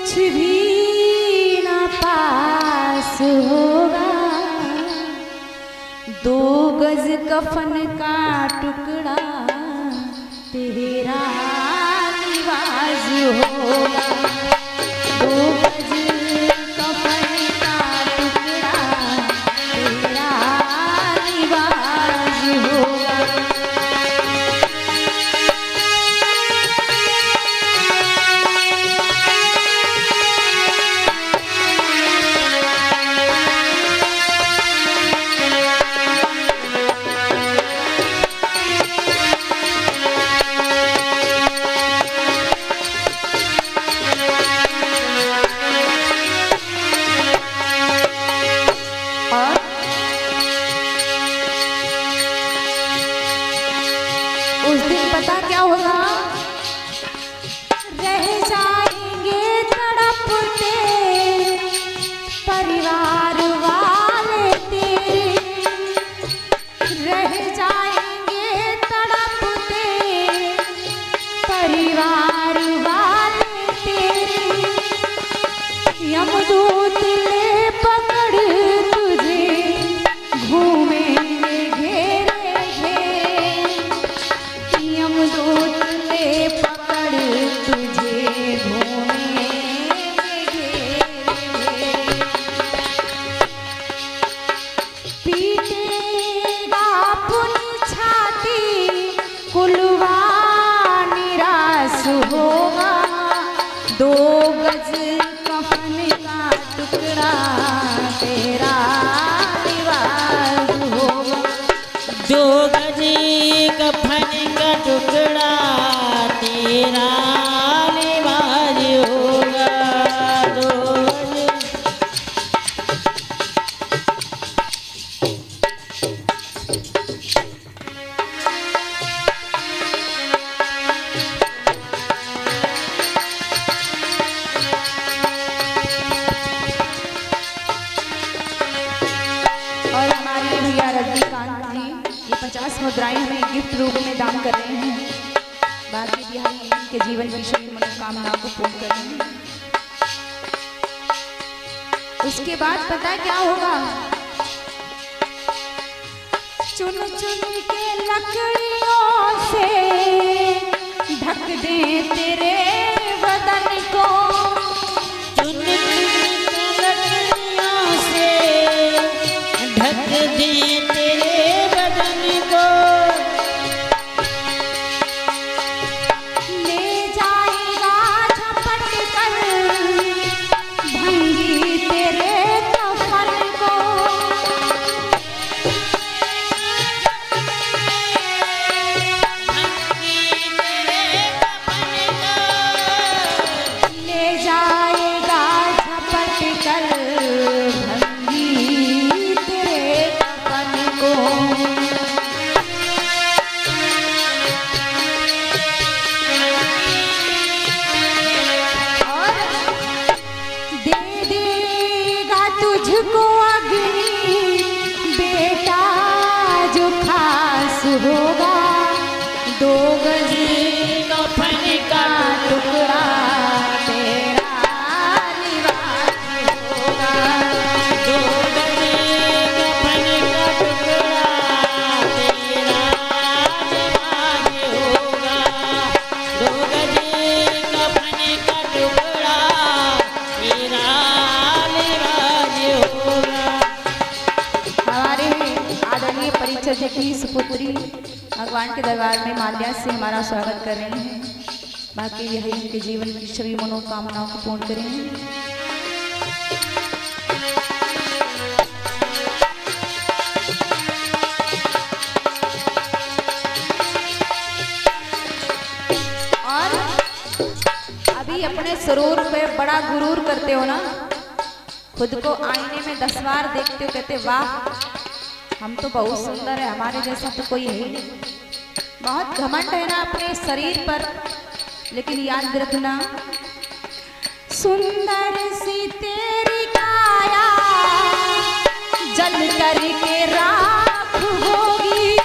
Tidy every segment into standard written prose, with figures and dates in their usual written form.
कुछ भी ना पास होगा, 2 गज कफन का टुकड़ा तेरा लिबास होगा। 2 गज कफन का टुकड़ा तेरा लिबास होगा। उस दिन पता क्या होगा, रह जाएंगे तड़पते परिवार वाले तेरे, रह जाएंगे तड़पते परिवार वाले तेरे। यमदूत ले पकड़ तुझे घूमेंगे घेरे घेरे, यमदूत ले पकड़ तुझे घूमेंगे घेरे घेरे। पीटेगा अपनी छाती कुलवा निराश होगा, 2 गज कफन का टुकड़ा तेरा लिबास होगा। 2 गज कफन का टुकड़ा तेरा लिबास होगा। 2 गज और हमारे भैया रजनीकांत जी ये 50 मुद्राएं हमें गिफ्ट रूप में दान कर रहे हैं। बाकी भी हम इनके जीवन की सभी मनोकामनाओं को पूर्ण कर रहे हैं। उसके बाद पता है क्या होगा, चुन चुन के लकड़ियों से ढक दे तेरे बदन को, चुन लकड़ियों से ढक दे तेरे बदन को, ले जाएगा झपट कर भंगी तेरे कफन को, ले जाएगा झपट कर भंगी तेरे कफन को। और दे देगा तुझको अग्नि बेटा जो खास होगा, 2 गज कफन का टुकड़ा तेरा लिबास होगा। 2 गज कफन का टुकड़ा तेरा लिबास होगा। 2 गज कफन का टुकड़ा तेरा लिबास होगा। हमारे आदरणीय परिचय जी की सुपुत्री भगवान के दरबार में माल्या से हमारा स्वागत कर रहे हैं। बाकी यही उनके जीवन की सभी मनोकामनाओं को पूर्ण करें। और अभी अपने स्वरूप पे बड़ा गुरूर करते हो ना, खुद को आईने में 10 बार देखते हो, कहते वाह हम तो बहुत सुंदर है, हमारे जैसा तो कोई है ही नहीं। बहुत घमंड है ना अपने शरीर पर, लेकिन याद रखना सुंदर सी तेरी काया जल करके राख होगी,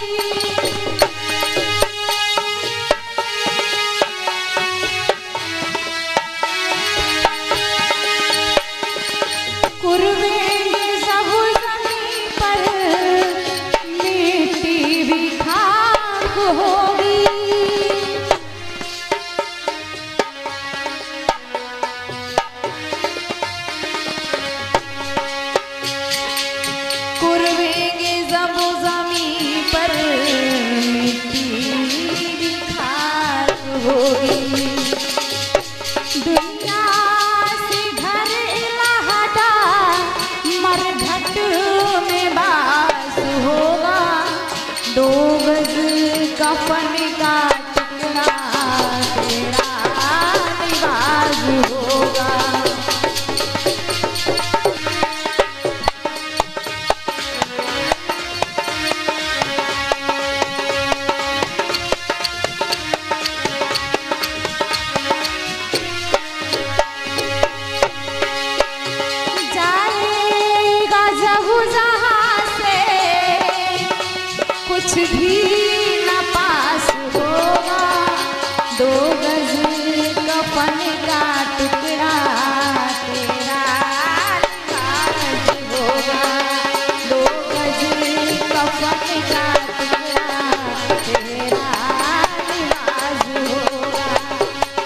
होगी। दुनिया से घर इलाहाटा मरघट में बास होगा। 2 गज कफन का टुकड़ा तेरा निवाज होगा। जाएगा जब जहाँ से कुछ भी न पास होगा। 2 गज कफन का टुकड़ा तेरा निवाज होगा। 2 गज कफन का टुकड़ा तेरा निवाज होगा।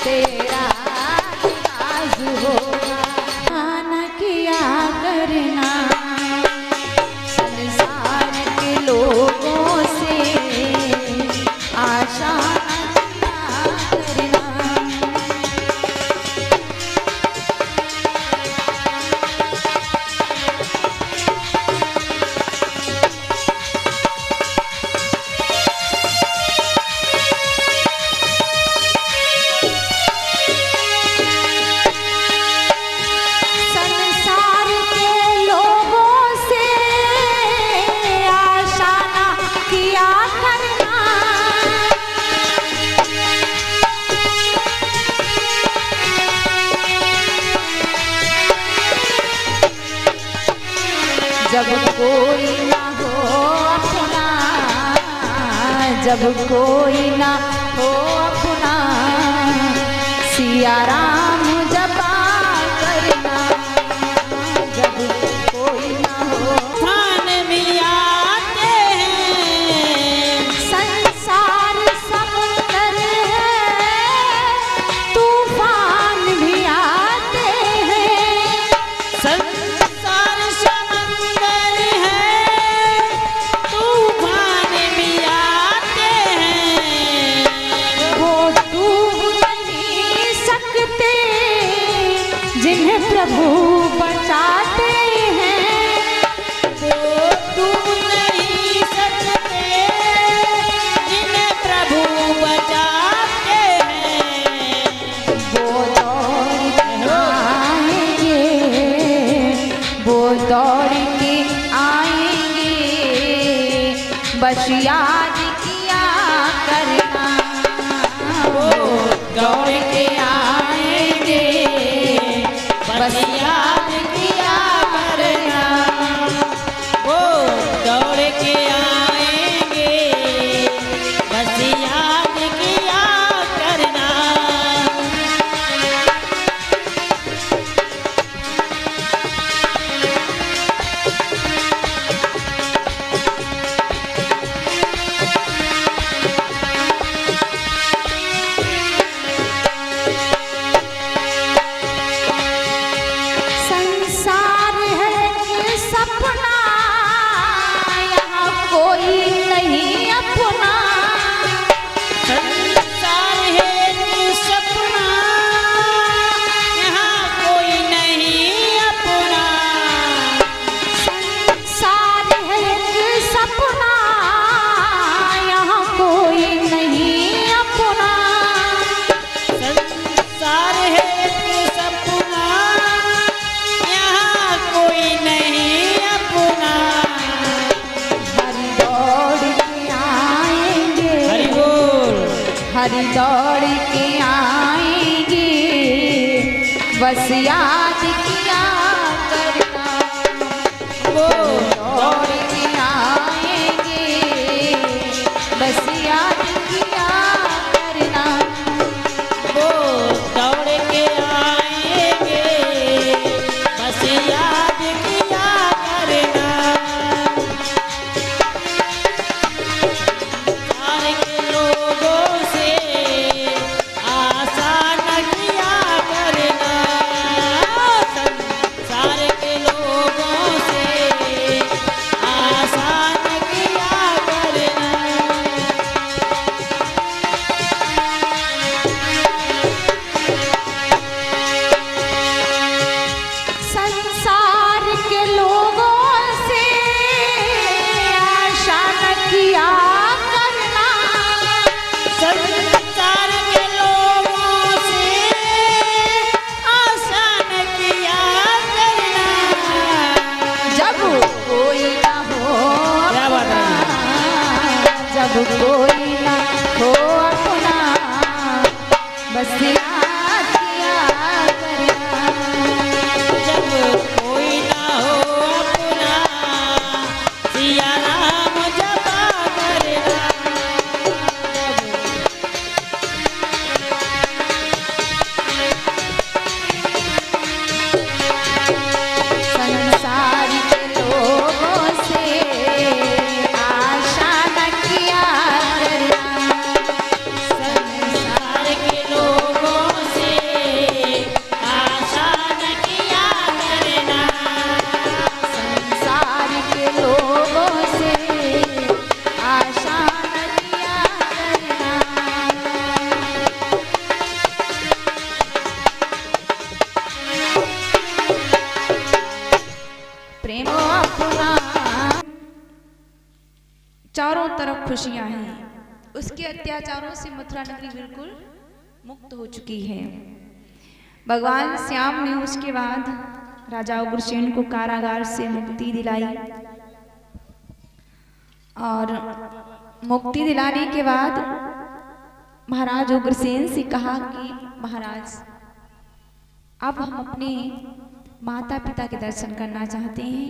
तेरा निवाज होगा। आना किया करना संसार के लोगों से आशा न किया करना। संसार के लोगों से आशा न किया करना। जब कोई ना हो अपना, जब कोई ना हो अपना, सिया राम जपा करना। जब कोई ना हो तूफान भी आते हैं, संसार समुंदर है, तूफान भी आते हैं। संसार समंदर है, तूफान भी आते हैं। वो डूब नहीं सकते जिन्हें प्रभु बचाते हैं। वो डूब नहीं सकते, जिन्हें प्रभु बचाते हैं। वो दौड़ के आएंगे, वो दौड़ के आएंगे, बस याद किया करना। वो दौड़ के आएंगे, बस याद किया करना। वो दौड़ के आएंगे, बस याद किया करना। संसार है एक सपना, यहाँ कोई नहीं अपना। संसार है एक सपना, यहाँ कोई नहीं अपना। संसार है एक सपना, यहाँ कोई नहीं अपना। संसार है एक सपना, यहाँ कोई नहीं अपना। हरि दौड़ के आएंगे, हरि बोल। हरि दौड़ के आएंगे, बस याद किया करना। वो दौड़ के आएंगे, बस याद किया करना। वो दौड़ के आएंगे, बस याद किया करना। संसार के लोगों से आशा न किया करना। बस याद किया करना। जब कोई ना हो अपना सिया राम जपा करना। संसार के लोगों से आशा न किया करना। संसार के लोगों से आशा न किया करना। संसार के लोगों से आशा न किया करना। प्रेम अपना चारों तरफ खुशियां हैं। उसके अत्याचारों से मथुरा नगरी बिल्कुल मुक्त हो चुकी है। भगवान श्याम ने उसके बाद राजा उग्रसेन को कारागार से मुक्ति दिलाई और मुक्ति दिलाने के बाद महाराज उग्रसेन से कहा कि महाराज अब हम अपने माता पिता के दर्शन करना चाहते हैं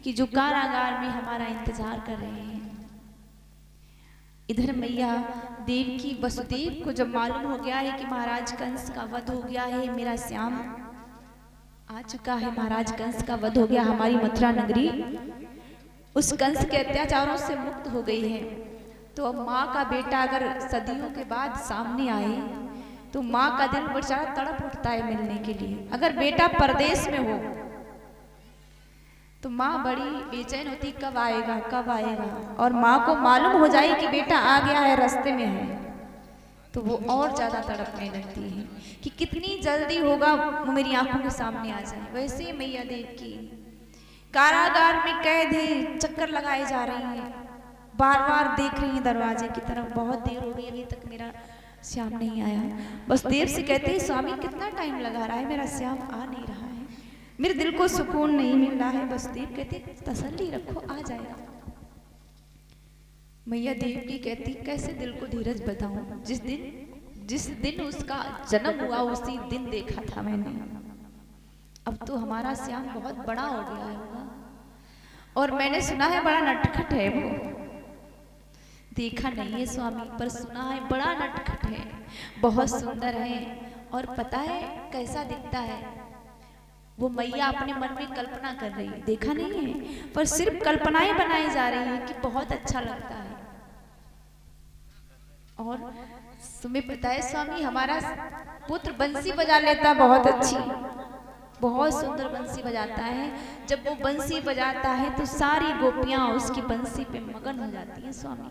कि जो कारागार में हमारा इंतजार कर रहे हैं। इधर मैया देवकी वसुदेव को जब मालूम हो गया है कि महाराज कंस का वध हो गया है, मेरा श्याम आ चुका है, महाराज कंस का वध हो गया, हमारी मथुरा नगरी उस कंस के अत्याचारों से मुक्त हो गई है। तो अब माँ का बेटा अगर सदियों के बाद सामने आए तो माँ का दिल बेचारा तड़प उठता है मिलने के लिए। अगर बेटा परदेश में हो तो माँ बड़ी बेचैन होती, कब आएगा कब आएगा। और माँ को मालूम हो जाए कि बेटा आ गया है, रास्ते में है, तो वो और ज्यादा तड़पने लगती है कि कितनी जल्दी होगा वो मेरी आंखों के सामने आ जाए। वैसे मैया देव की कारागार में कैद है, चक्कर लगाए जा रही हैं, बार बार देख रही हैं दरवाजे की तरफ, बहुत देर हो गई अभी तक मेरा श्याम नहीं आया। बस देव से कहते हैं स्वामी कितना टाइम लगा रहा है, मेरा श्याम आ नहीं रहा है, मेरे दिल को सुकून नहीं मिल रहा है। बस देव कहते तसल्ली रखो आ जाएगा। मैया देव की कहती कैसे दिल को धीरज बताऊं, जिस दिन उसका जन्म हुआ उसी दिन देखा था मैंने। अब तो हमारा श्याम बहुत बड़ा हो गया है और मैंने सुना है बड़ा नटखट है वो। देखा नहीं है स्वामी पर सुना है बड़ा नटखट है, बहुत सुंदर है। और पता है कैसा दिखता है वो मैया अपने मन में कल्पना कर रही है, देखा नहीं है पर सिर्फ कल्पनाएं बनाई जा रही है कि बहुत अच्छा लगता है। और तुम्हें पता है स्वामी हमारा पुत्र बंसी बजा लेता बहुत अच्छी, बहुत सुंदर बंसी बजाता है। जब वो बंसी बजाता है तो सारी गोपियां उसकी बंसी पे मगन हो जाती हैं स्वामी।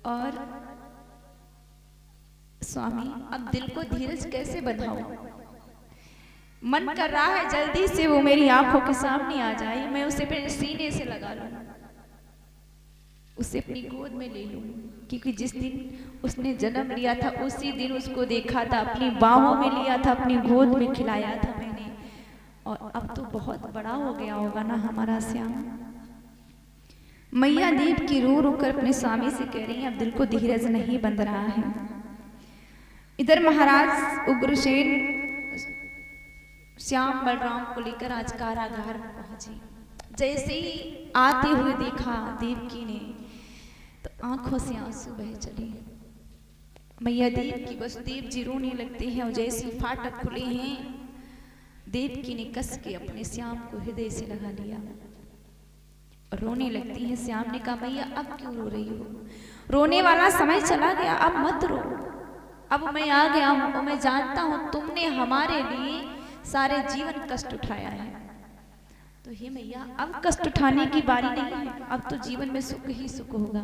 और स्वामी अब दिल को धीरज कैसे बंधाऊं, मन कर रहा है जल्दी से वो मेरी आंखों के सामने आ जाए, मैं उसे अपने सीने से लगा लूं, उसे अपनी गोद में ले लूं। क्योंकि जिस दिन उसने जन्म लिया था उसी दिन उसको देखा था, अपनी बाहों में लिया था, अपनी गोद में खिलाया था मैंने। और अब तो बहुत बड़ा हो गया होगा ना हमारा श्याम। मैया देव की रो रो कर अपने स्वामी से कह रही है अब दिल को धीरज नहीं बंध रहा है। इधर महाराज उग्रसेन श्याम बलराम को लेकर आज कारागार में पहुंचे। जैसे ही आते हुए देखा देवकी ने तो आंखों से आंसू बह चले। मैया देव की वसुदेव जी रोने लगते हैं और जैसे फाटक खुले हैं देवकी ने कस के अपने श्याम को हृदय से लगा लिया और रोने लगती है। श्याम ने कहा मैया अब क्यों रो रही हो, रोने वाला समय चला गया, अब मत रो, अब मैं आ गया हूं और मैं जानता हूं तुमने हमारे लिए सारे जीवन कष्ट उठाया है, तो हे मैया अब कष्ट उठाने की बारी नहीं है, अब तो जीवन में सुख ही सुख होगा।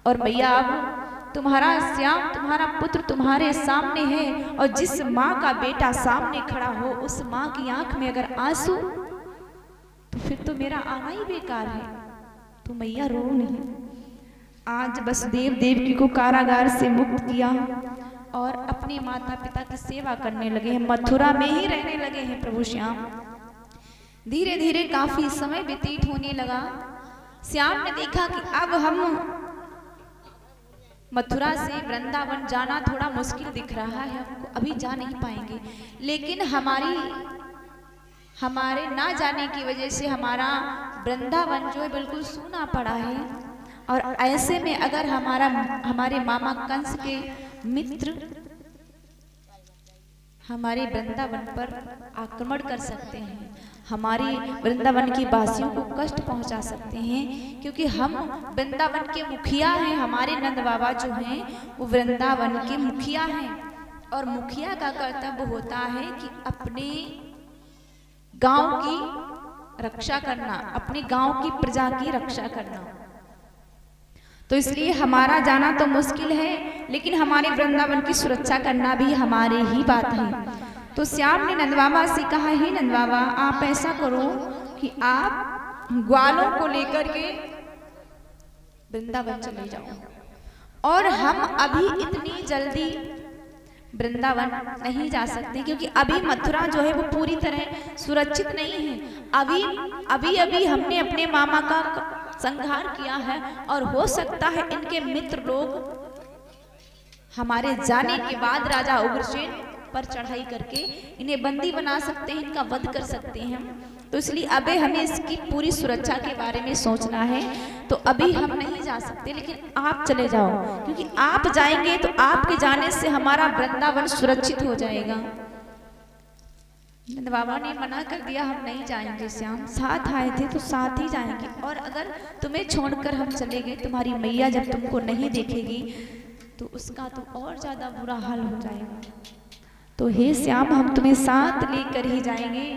और मैया अब तुम्हारा श्याम तुम्हारा पुत्र तुम्हारे सामने है और जिस माँ का बेटा सामने खड़ा हो उस माँ की आंख में अगर आंसू तो फिर तो मेरा आना ही बेकार है, तो मैया रो नहीं। आज बस देवकी को कारागार से मुक्त किया और अपने माता पिता की सेवा करने लगे हैं, मथुरा में ही रहने लगे हैं प्रभु श्याम। धीरे धीरे काफी समय व्यतीत होने लगा। श्याम ने देखा कि अब हम मथुरा से वृंदावन जाना थोड़ा मुश्किल दिख रहा है हमको, अभी जा नहीं पाएंगे, लेकिन हमारे ना जाने की वजह से हमारा वृंदावन जो है बिल्कुल सूना पड़ा है। और ऐसे में अगर हमारे मामा कंस के मित्र हमारे वृंदावन पर आक्रमण कर सकते हैं, हमारे वृंदावन की वासियों को कष्ट पहुंचा सकते हैं, क्योंकि हम वृंदावन के मुखिया हैं। हमारे नंद बाबा जो हैं वो वृंदावन के मुखिया हैं, और मुखिया का कर्तव्य होता है कि अपने गांव की रक्षा करना, अपने गांव की प्रजा की रक्षा करना। तो इसलिए हमारा जाना तो मुश्किल है, लेकिन हमारे वृंदावन की सुरक्षा करना भी हमारी ही बात है। तो श्याम ने नंद बाबा से कहा, हे नंद बाबा, आप ऐसा करो कि आप ग्वालों को लेकर के वृंदावन चले जाओ, और हम अभी इतनी जल्दी वृंदावन नहीं जा सकते, क्योंकि अभी मथुरा जो है वो पूरी तरह सुरक्षित नहीं है। अभी हमने अपने मामा का संहार किया है, और हो सकता है इनके मित्र लोग हमारे जाने के बाद राजा उग्रसेन पर चढ़ाई करके इन्हें बंदी बना सकते हैं, इनका वध कर सकते हैं। तो इसलिए अभी हमें इसकी पूरी सुरक्षा के बारे में सोचना है। तो अभी हम नहीं जा सकते, लेकिन आप चले जाओ, क्योंकि आप जाएंगे तो आपके जाने से हमारा वृंदावन सुरक्षित हो जाएगा। नंद बाबा ने मना कर दिया, हम नहीं जाएंगे श्याम, साथ आए थे तो साथ ही जाएंगे, और अगर तुम्हें छोड़कर हम चले गए, तुम्हारी मैया जब तुमको नहीं देखेगी तो उसका तो और ज्यादा बुरा हाल हो जाएगा। तो हे श्याम, हम तुम्हें साथ लेकर ही जाएंगे।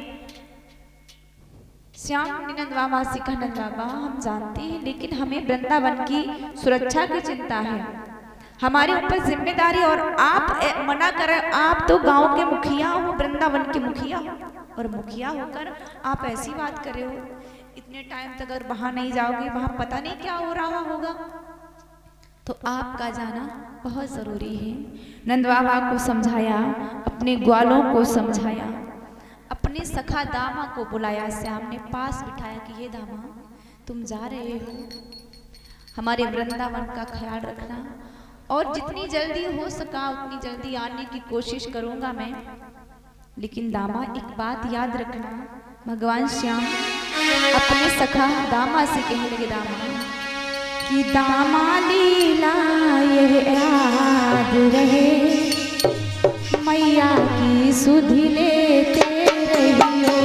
श्याम ने नंद बाबा से कहा, नंद बाबा, हम जानते हैं, लेकिन हमें वृंदावन की सुरक्षा की चिंता है, हमारे ऊपर जिम्मेदारी, और आप मना कर, आप तो गांव के मुखिया हो, वृंदावन के मुखिया हो, और मुखिया होकर आप ऐसी बात कर रहे हो। इतने टाइम तक अगर वहां नहीं जाओगे, वहां पता नहीं क्या हो रहा होगा, तो आपका जाना बहुत जरूरी है। नंद बाबा को समझाया, अपने ग्वालों को समझाया, अपने सखा दामा को बुलाया, श्याम ने पास बिठाया कि ये दामा, तुम जा रहे हो, हमारे वृंदावन का ख्याल रखना, और जितनी जल्दी हो सका उतनी जल्दी आने की कोशिश करूंगा मैं। लेकिन दामा, एक बात याद रखना, भगवान श्याम अपने सखा दामा से कहने लगे, दामा कि दामा लीला ये याद रहे, मैया की सुधि लेते रहियो।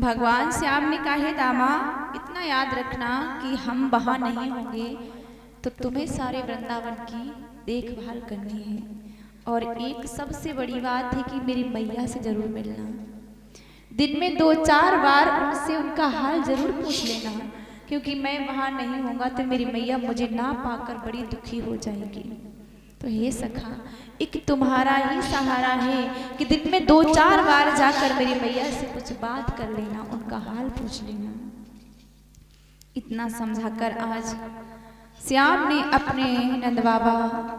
भगवान श्याम ने कहा, दामा, इतना याद रखना कि हम वहां नहीं होंगे तो तुम्हें सारे वृंदावन की देखभाल करनी है, और एक सबसे बड़ी बात है कि मेरी मैया से जरूर मिलना। दिन में 2-4 बार उनसे उनका हाल जरूर पूछ लेना, क्योंकि मैं वहां नहीं होऊंगा तो मेरी मैया मुझे ना पाकर बड़ी दुखी हो जाएगी। तो हे सखा, एक तुम्हारा ही सहारा है कि दिन में 2-4 बार जाकर मेरी मैया से कुछ बात कर लेना, उनका हाल पूछ लेना। इतना समझाकर आज श्याम ने अपने नंद बाबा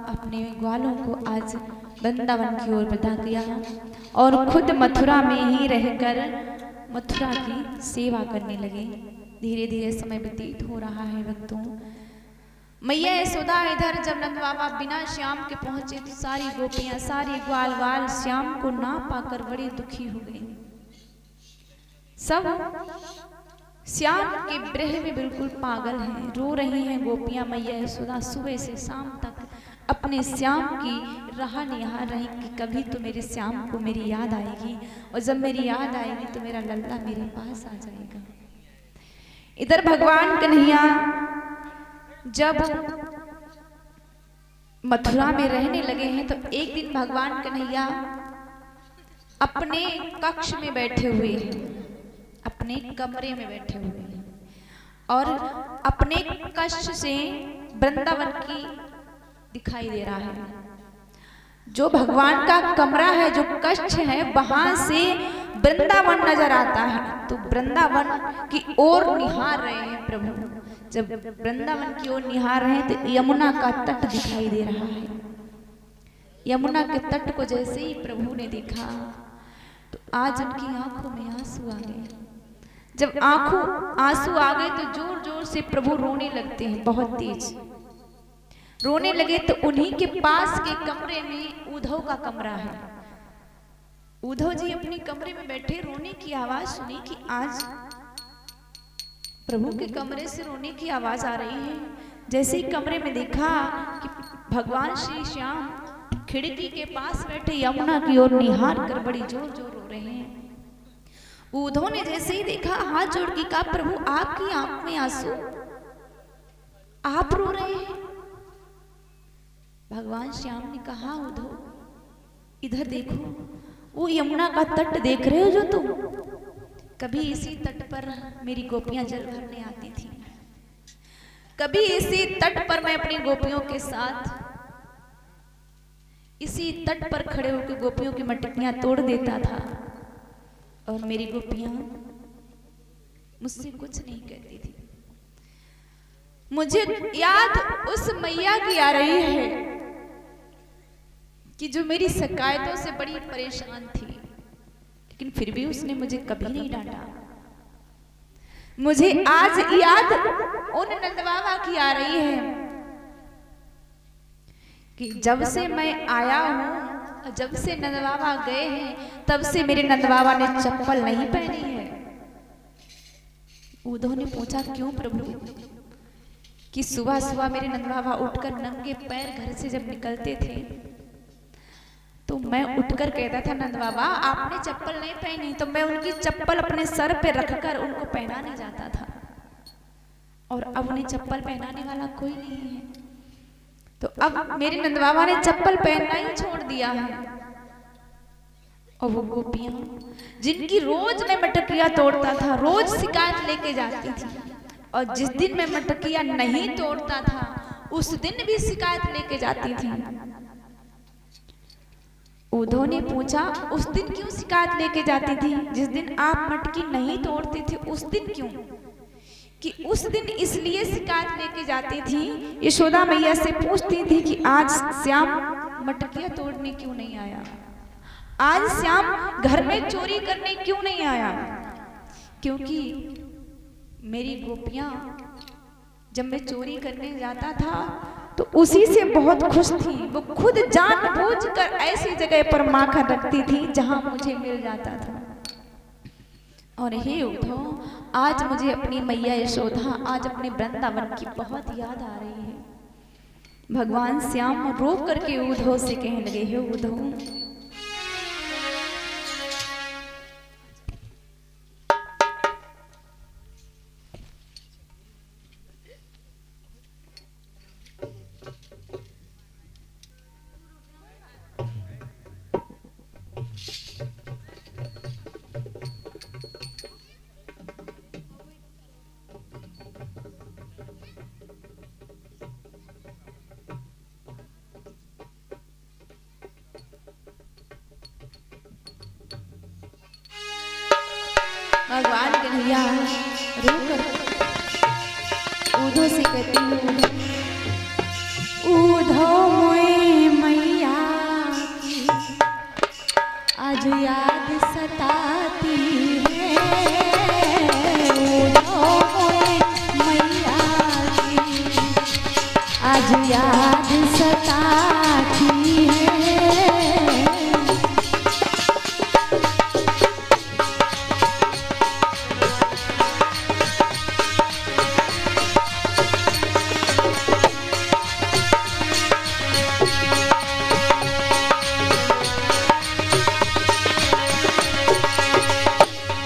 अपने ग्वालों को आज वृंदावन की ओर विदा किया और खुद मथुरा में ही रहकर मथुरा की सेवा करने लगे। धीरे धीरे समय व्यतीत हो रहा है भक्तों। मैया यशोदा इधर जब नंद बाबा बिना श्याम के पहुंचे तो सारी गोपियां, सारी ग्वाल वाल श्याम को ना पाकर बड़ी दुखी हो गई। सब श्याम के ब्रह में बिल्कुल पागल हैं, रो रही हैं गोपियां। मैया यशोदा सुबह से शाम तक अपने श्याम की राह निहार रही कि कभी तो मेरे श्याम को मेरी याद आएगी, और जब मेरी याद आएगी तो मेरा लल्ला मेरे पास आ जाएगा। इधर भगवान कन्हैया जब मथुरा में रहने लगे हैं तो एक दिन भगवान कन्हैया अपने कक्ष में बैठे हुए हैं, अपने कमरे में बैठे हुए हैं और अपने कक्ष से वृंदावन की दिखाई दे रहा है। जो भगवान का कमरा है, जो कक्ष है, वहां से वृंदावन नजर आता है। तो वृंदावन की ओर निहार रहे हैं प्रभु। जब वृंदावन की ओर निहार रहे हैं तो यमुना का तट दिखाई दे रहा है। यमुना के तट को जैसे ही प्रभु ने देखा तो आज उनकी आंखों में आंसू आ गए। जब आंसू आ गए तो जोर जोर से प्रभु रोने लगते हैं, बहुत तेज रोने लगे। तो उन्हीं के पास के कमरे में उद्धव का कमरा है। उद्धव जी अपने कमरे में बैठे रोने की आवाज सुनी कि आज प्रभु के कमरे से रोने की आवाज आ रही है। जैसे ही कमरे में देखा कि भगवान श्री श्याम खिड़की के पास बैठे यमुना की ओर निहार कर बड़ी जोर जोर रो रहे हैं। उद्धव ने जैसे ही देखा हाथ जोड़ के कहा, प्रभु आपकी आंख में आंसू, आप रो रहे हैं। भगवान श्याम ने कहा, उद्धव इधर देखो, वो यमुना का तट देख रहे हो जो तुम, कभी इसी तट पर मेरी गोपियां जल भरने आती थी। कभी इसी तट पर मैं अपनी गोपियों के साथ इसी तट पर खड़े होकर गोपियों की मटकियां तोड़ देता था और मेरी गोपियां मुझसे कुछ नहीं कहती थी। मुझे याद उस मैया की आ रही है कि जो मेरी शिकायतों से बड़ी परेशान थी, लेकिन फिर भी उसने मुझे कभी नहीं डांटा। मुझे आज याद उन नंद बाबा की आ रही है कि जब से मैं आया हूं, जब से नंद बाबा गए हैं, तब से मेरे नंद बाबा ने चप्पल नहीं पहनी है। उद्धव ने पूछा, क्यों प्रभु? कि सुबह सुबह मेरे नंद बाबा उठकर नंगे पैर घर से जब निकलते थे तो मैं उठकर कहता था, नंद बाबा आपने चप्पल नहीं पहनी, तो मैं उनकी चप्पल अपने सर पे रखकर उनको पहनाने जाता था। और अब उन्हें चप्पल पहनाने वाला कोई नहीं है, तो अब मेरे नंद बाबा ने चप्पल पहनना ही छोड़ दिया है। और वो गोपियां जिनकी रोज मैं मटकिया तोड़ता था, रोज शिकायत लेके जाती थी, और जिस दिन मैं मटकिया नहीं तोड़ता था उस दिन भी शिकायत लेके जाती थी। उद्धव ने पूछा, उस दिन क्यों शिकायत लेके जाती थी? जिस दिन आप मटकी नहीं तोड़ते थे उस दिन क्यों? कि उस दिन इसलिए शिकायत लेके जाती थी, यशोदा मैया से पूछती थी कि आज श्याम मटकियां तोड़ने क्यों नहीं आया, आज श्याम घर में चोरी करने क्यों नहीं आया। क्योंकि मेरी गोपियां जब मैं चोरी करने जाता था तो उसी से बहुत खुश थी। वो खुद जानबूझकर ऐसी जगह पर माखन रखती थी जहां मुझे मिल जाता था। और हे उद्धव, आज मुझे अपनी मैया यशोदा, आज अपने वृंदावन की बहुत याद आ रही है। भगवान श्याम रो करके उद्धव से कहने लगे, हे उद्धव भगवान कन्हैया रोकर उधो से कहती हूँ, उधो मोए मैया की आज याद सताती है, उधो मोए मैया की आज याद सताती है।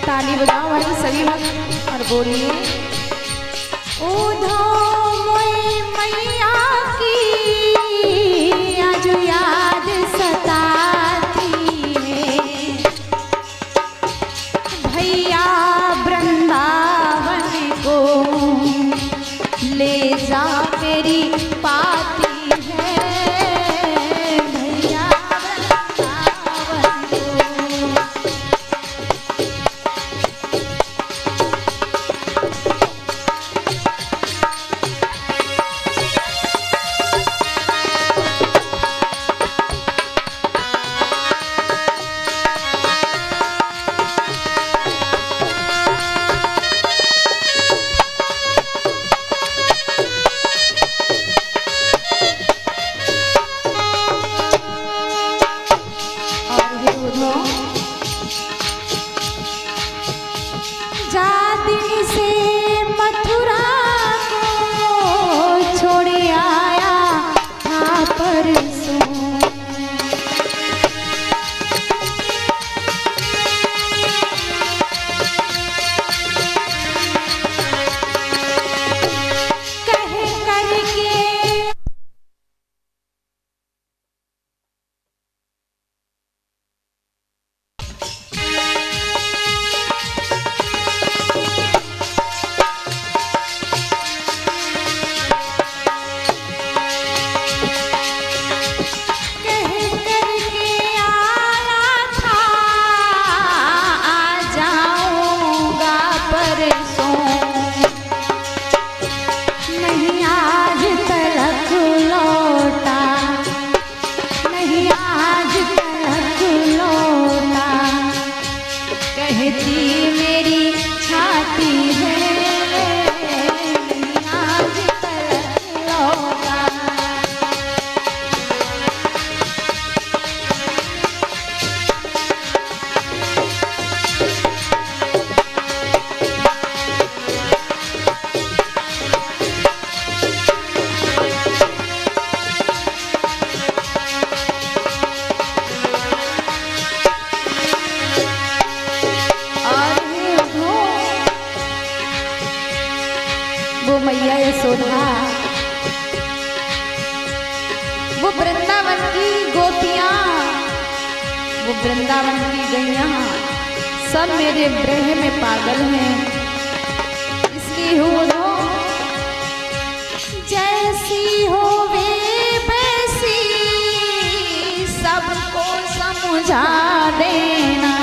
ताली बजाओ भाई सभी लोग और बोलिए, उधो मोए मैया की आज याद सताती है, भैया वृंदावन को ले जा मेरी पाती है, भैया वृंदावन को। जादिनी से मथुरा को छोड़ आया था परसों, कह करके मेरी छाती है आज तलक लौटा। वो मैया यशोदा, वो वृंदावन की गोपियां, वो वृंदावन की गैया सब मेरे ब्रह में पागल हैं, इसलिए हो जैसी हो वे वैसी सबको समझा देना।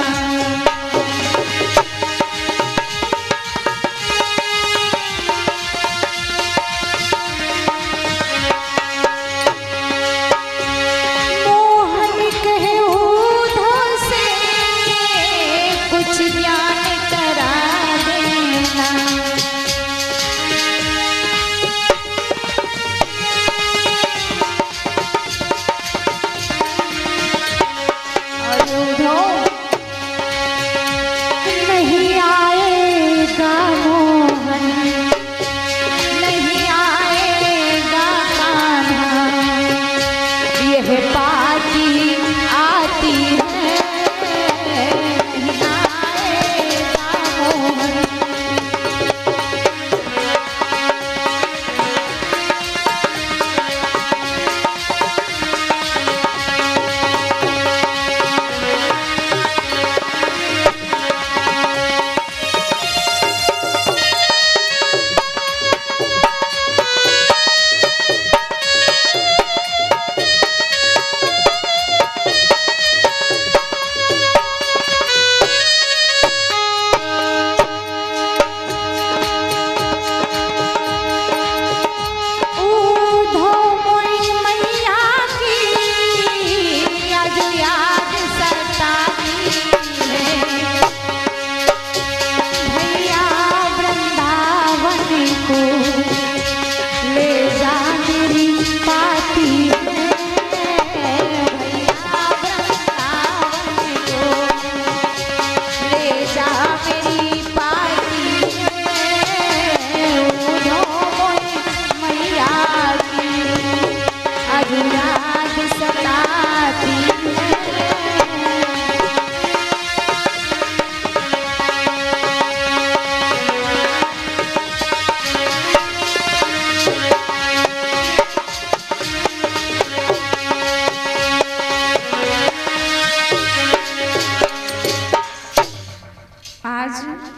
आज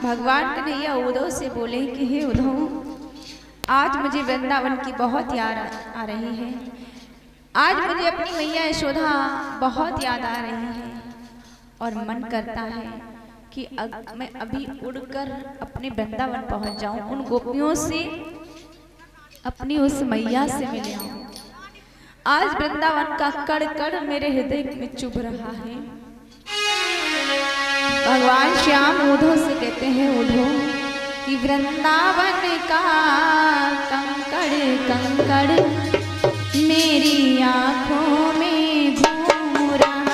भगवान कन्हैया उद्धव से बोले कि हे उद्धव, आज मुझे वृंदावन की बहुत याद आ रही है। आज मुझे अपनी मैया यशोदा बहुत याद आ रही है और मन करता है कि मैं अभी उड़कर अपने वृंदावन पहुंच जाऊं, उन गोपियों से, अपनी उस मैया से मिल आऊं। आज वृंदावन का कड़ कड़ मेरे हृदय में चुभ रहा है। भगवान श्याम उद्धव से कहते हैं, उद्धव कि वृंदावन का कंकड़ कंकड़ मेरी आंखों में घूम रहा।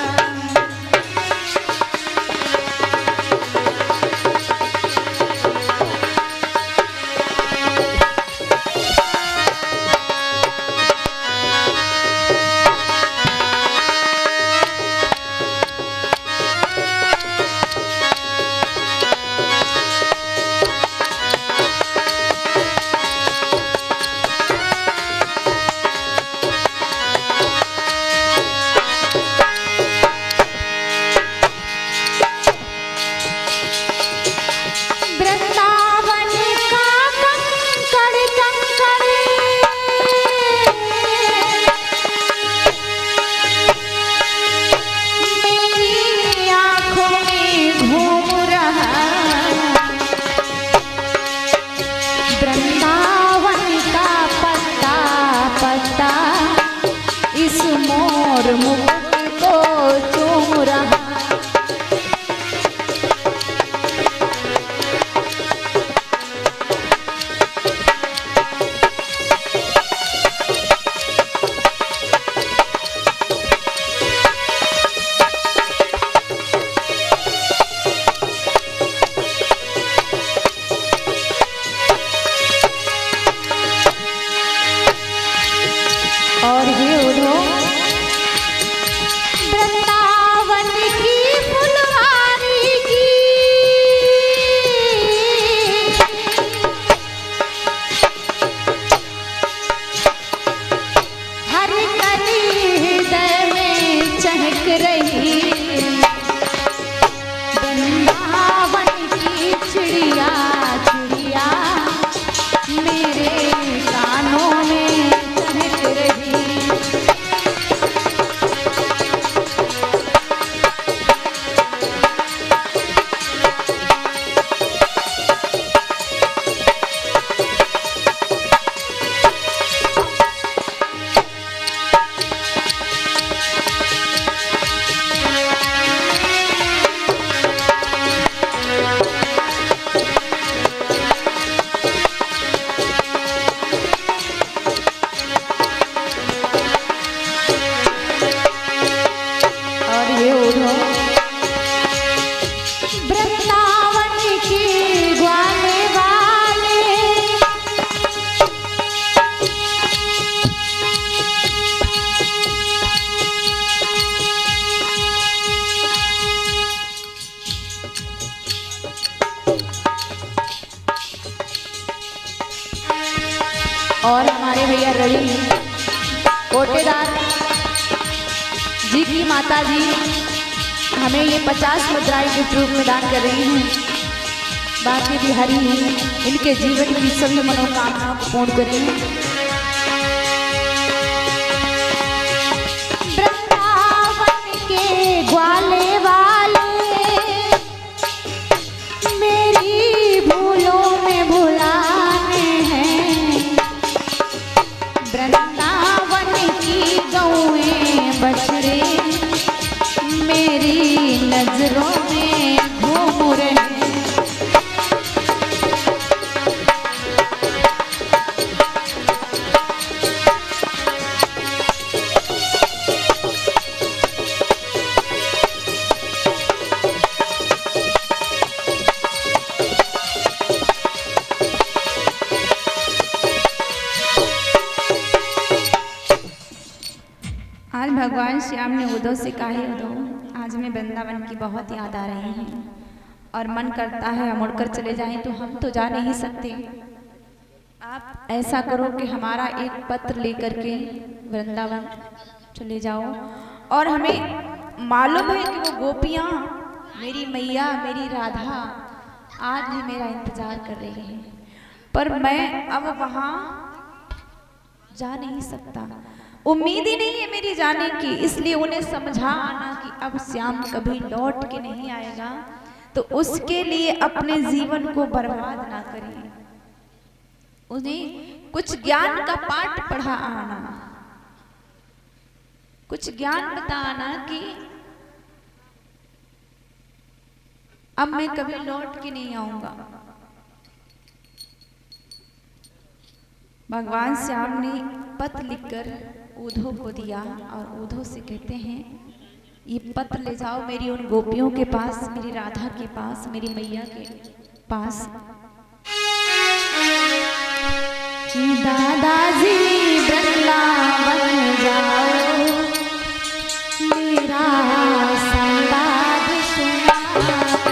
और ये उद्धव, वृंदावन की फुलवारी की हर कली हृदय में चहक रही। वृंदावन की चिड़िया चिड़िया मेरे कानों में चहक रही। वृंदावन की ग्वाले वाले और हमारे भैया रवि कोटेदार जी की माता जी हमें ये 50 मुद्राएं के रूप में दान कर रही हैं। बाकी भी हरि इनके जीवन की सभी मनोकामनाओं को पूर्ण करें। वृंदावन के ग्वाले वाले मेरी भूलों में भुलाने हैं। वृंदावन की गौएं बछड़े मेरी नजरों में घूम रहे। आज भगवान श्याम ने उद्धव से कहा, उद्धव आज हमें वृंदावन की बहुत याद आ रही है और मन करता है हम उड़कर चले जाएं, तो हम तो जा नहीं सकते। आप ऐसा करो कि हमारा एक पत्र लेकर के वृंदावन चले जाओ। और हमें मालूम है कि वो गोपियाँ, मेरी मैया, मेरी राधा आज भी मेरा इंतजार कर रही हैं, पर मैं अब वहां जा नहीं सकता। उम्मीद ही नहीं है मेरी जाने की, इसलिए उन्हें समझा आना कि अब श्याम कभी लौट के नहीं आएगा, तो उसके लिए अपने जीवन को बर्बाद ना करिए। उन्हें कुछ ज्ञान का पाठ पढ़ा आना, कुछ ज्ञान बता आना कि अब मैं कभी लौट के नहीं आऊंगा। भगवान श्याम ने पत्र लिखकर ऊधो को दिया और ऊधो से कहते हैं, ये पत्र ले जाओ मेरी उन गोपियों के पास, मेरी राधा के पास, मेरी मैया के पास। दादाजी वृंदावन जाओ, मेरा संवाद सुनाने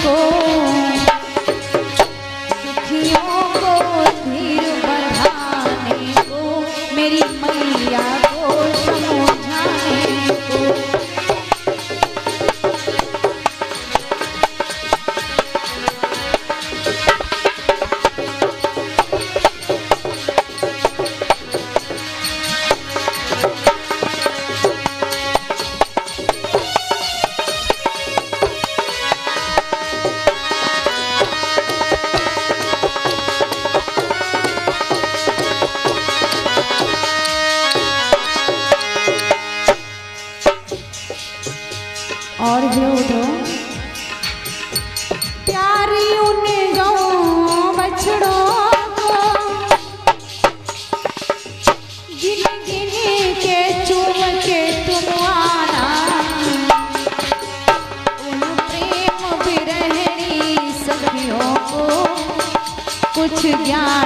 को। और जो दो प्यारी उन गौ बछड़ों को गिन गिन के चूम के तुम आना, उन प्रेम विरहिणी सखियों को कुछ ज्ञान